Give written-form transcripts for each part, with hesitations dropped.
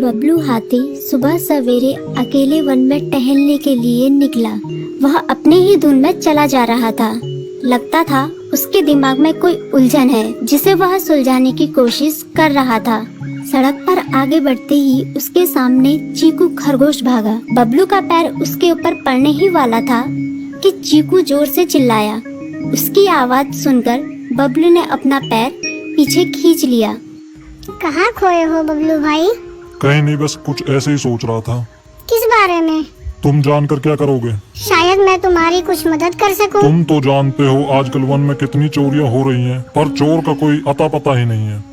बबलू हाथी सुबह सवेरे अकेले वन में टहलने के लिए निकला। वह अपने ही धुन में चला जा रहा था। लगता था उसके दिमाग में कोई उलझन है जिसे वह सुलझाने की कोशिश कर रहा था। सड़क पर आगे बढ़ते ही उसके सामने चीकू खरगोश भागा। बबलू का पैर उसके ऊपर पड़ने ही वाला था कि चीकू जोर से चिल्लाया। उसकी आवाज सुनकर बबलू ने अपना पैर पीछे खींच लिया। कहाँ खोए हो बबलू भाई? कहीं नहीं, बस कुछ ऐसे ही सोच रहा था। किस बारे में? तुम जानकर क्या करोगे? शायद मैं तुम्हारी कुछ मदद कर सकूं। तुम तो जानते हो आजकल वन में कितनी चोरियां हो रही हैं, पर चोर का कोई अता पता ही नहीं है।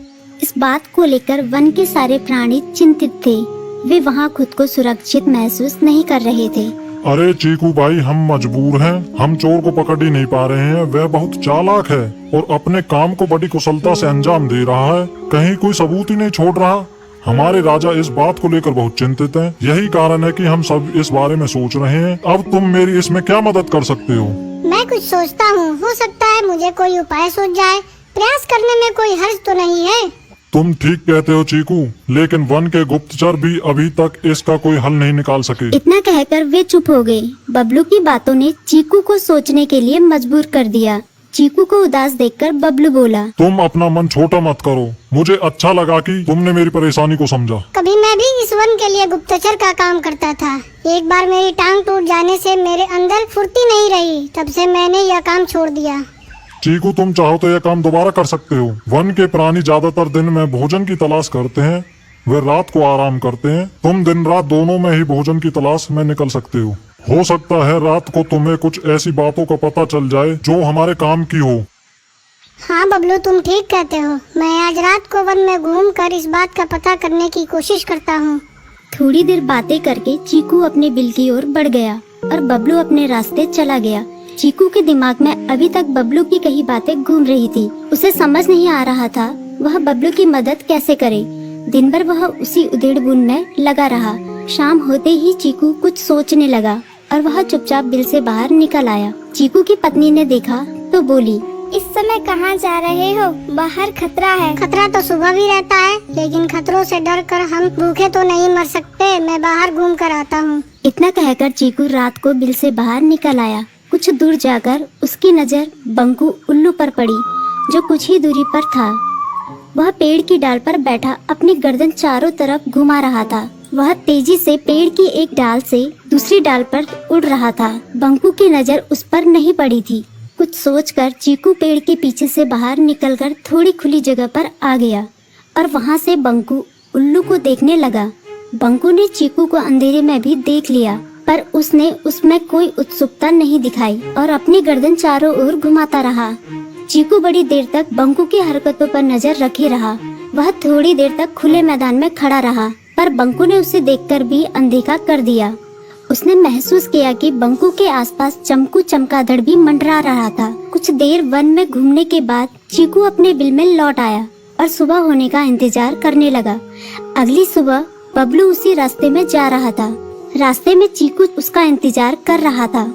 इस बात को लेकर वन के सारे प्राणी चिंतित थे। वे वहाँ खुद को सुरक्षित महसूस नहीं कर रहे थे। अरे चीकू भाई, हम मजबूर हैं। हम चोर को पकड़ ही नहीं पा रहे हैं। वह बहुत चालाक है और अपने काम को बड़ी कुशलता से अंजाम दे रहा है। कहीं कोई सबूत ही नहीं छोड़ रहा। हमारे राजा इस बात को लेकर बहुत चिंतित हैं। यही कारण है कि हम सब इस बारे में सोच रहे हैं। अब तुम मेरी इसमें क्या मदद कर सकते हो? मैं कुछ सोचता हूँ, हो सकता है मुझे कोई उपाय सूझ जाए। प्रयास करने में कोई हर्ज तो नहीं है। तुम ठीक कहते हो चीकू, लेकिन वन के गुप्तचर भी अभी तक इसका कोई हल नहीं निकाल सके। इतना कहकर वे चुप हो गए। बबलू की बातों ने चीकू को सोचने के लिए मजबूर कर दिया। चीकू को उदास देखकर बबलू बोला, तुम अपना मन छोटा मत करो। मुझे अच्छा लगा कि तुमने मेरी परेशानी को समझा। कभी मैं भी इस वन के लिए गुप्तचर का काम करता था। एक बार मेरी टांग टूट जाने से मेरे अंदर फुर्ती नहीं रही। तब से मैंने यह काम छोड़ दिया। चीकू, तुम चाहो तो यह काम दोबारा कर सकते हो। वन के प्राणी ज्यादातर दिन में भोजन की तलाश करते हैं, वे रात को आराम करते हैं। तुम दिन रात दोनों में ही भोजन की तलाश में निकल सकते हो सकता है रात को तुम्हें कुछ ऐसी बातों का पता चल जाए जो हमारे काम की हो। हाँ बबलू, तुम ठीक कहते हो। मैं आज रात को वन में घूम कर इस बात का पता करने की कोशिश करता हूँ। थोड़ी देर बातें करके चीकू अपने बिल की ओर बढ़ गया और बबलू अपने रास्ते चला गया। चीकू के दिमाग में अभी तक बबलू की कई बातें घूम रही थी। उसे समझ नहीं आ रहा था वह बबलू की मदद कैसे करे। दिन भर वह उसी उधेड़-बुन में लगा रहा। शाम होते ही चीकू कुछ सोचने लगा और वह चुपचाप बिल से बाहर निकल आया। चीकू की पत्नी ने देखा तो बोली, इस समय कहाँ जा रहे हो? बाहर खतरा है। खतरा तो सुबह भी रहता है, लेकिन खतरों से डर कर हम भूखे तो नहीं मर सकते। मैं बाहर घूम कर आता हूँ। इतना कहकर चीकू रात को बिल से बाहर निकल आया। कुछ दूर जाकर उसकी नजर बंकू उल्लू पर पड़ी, जो कुछ ही दूरी पर था। वह पेड़ की डाल पर बैठा अपनी गर्दन चारों तरफ घुमा रहा था। वह तेजी से पेड़ की एक डाल से दूसरी डाल पर उड़ रहा था। बंकू की नजर उस पर नहीं पड़ी थी। कुछ सोचकर चीकू पेड़ के पीछे से बाहर निकलकर थोड़ी खुली जगह पर आ गया और वहां से बंकू उल्लू को देखने लगा। बंकू ने चीकू को अंधेरे में भी देख लिया, पर उसने उसमें कोई उत्सुकता नहीं दिखाई और अपनी गर्दन चारों ओर घुमाता रहा। चीकू बड़ी देर तक बंकू की हरकतों पर नजर रखे रहा। वह थोड़ी देर तक खुले मैदान में खड़ा रहा, पर बंकू ने उसे देखकर भी अनदेखा कर दिया। उसने महसूस किया कि बंकू के आसपास चमकू चमगादड़ भी मंडरा रहा था। कुछ देर वन में घूमने के बाद चीकू अपने बिल में लौट आया और सुबह होने का इंतजार करने लगा। अगली सुबह बबलू उसी रास्ते में जा रहा था। रास्ते में चीकू उसका इंतजार कर रहा था।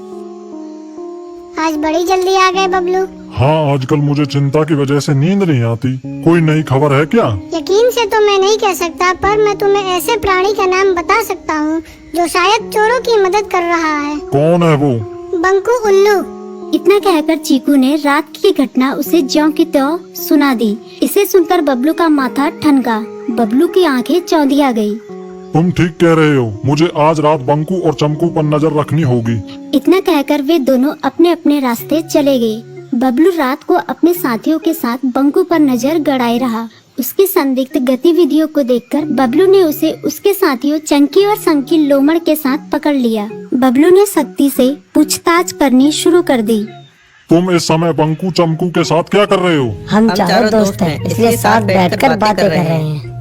आज बड़ी जल्दी आ गए बबलू। हाँ, आजकल मुझे चिंता की वजह से नींद नहीं आती। कोई नई खबर है क्या? यकीन से तो मैं नहीं कह सकता, पर मैं तुम्हें ऐसे प्राणी का नाम बता सकता हूँ जो शायद चोरों की मदद कर रहा है। कौन है वो? बंकू उल्लू। इतना कहकर चीकू ने रात की घटना उसे ज्यों की त्यों सुना दी। इसे सुनकर बबलू का माथा ठनका। बबलू की आंखें चौंधिया गई। तुम ठीक कह रहे हो। मुझे आज रात बंकू और चमकू पर नजर रखनी होगी। इतना कहकर वे दोनों अपने अपने रास्ते चले गए। बबलू रात को अपने साथियों के साथ बंकू पर नजर गड़ाए रहा। उसकी संदिग्ध गतिविधियों को देखकर बबलू ने उसे उसके साथियों चंकी और संकी लोमड़ के साथ पकड़ लिया। बबलू ने सख्ती से पूछताछ करनी शुरू कर दी। तुम इस समय बंकू चमकू के साथ क्या कर रहे हो? हम चारों दोस्त हैं, इसलिए साथ बैठकर बातें कर रहे हैं।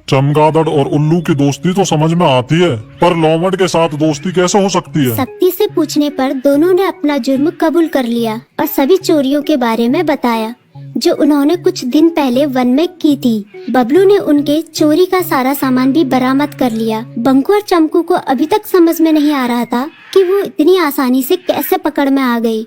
चमगादड़ और उल्लू की दोस्ती तो समझ में आती है, पर लोमड़ के साथ दोस्ती कैसे हो सकती है? सख्ती से पूछने पर दोनों ने अपना जुर्म कबूल कर लिया और सभी चोरियों के बारे में बताया जो उन्होंने कुछ दिन पहले वन में की थी। बबलू ने उनके चोरी का सारा सामान भी बरामद कर लिया। बंकू और चमकू को अभी तक समझ में नहीं आ रहा था कि वो इतनी आसानी से कैसे पकड़ में आ गई।